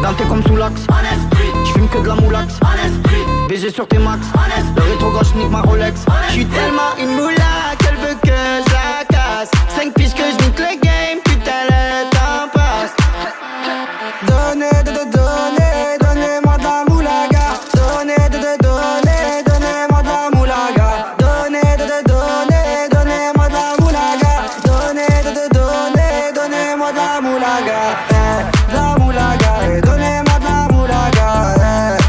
denté comme sous l'axe. J'fume que de la moulax. BG sur tes max. Le rétro gauche nique ma Rolex. J'suis tellement une moula qu'elle veut que je la casse. 5 piges que je nique le game, putain le temps passe. Donnez-moi de la moulaga. Donnez-moi de la moulaga. Donnez-moi de la moulaga. Donnez-moi de la moulaga. De la moulaga. Donnez-moi de la moulaga.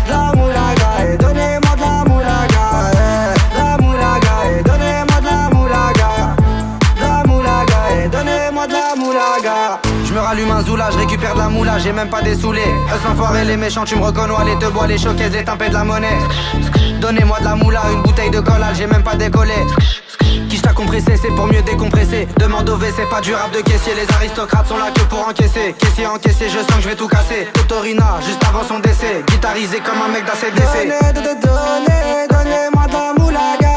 De la moulaga. Donnez-moi de la moulaga. De la moulaga. Donnez-moi de la moulaga. De la moulaga. Donnez-moi de la moulaga. Je me rallume un zoula, je récupère de la moula, j'ai même pas dessoulé. Eux s'enfoirés les méchants, tu me reconnais, les deux bois, les showcases, les tempêtes de la monnaie. Donnez-moi de la moula, une bouteille de collal, j'ai même pas décollé. Qui t'a compressé, c'est pour mieux décompresser. Demande au WC, pas du rap de caissier. Les aristocrates sont là que pour encaisser. Caissier encaissé, je sens que je vais tout casser. Totorina, juste avant son décès. Guitarisé comme un mec d'ACDC. Donnez-moi de la moulaga.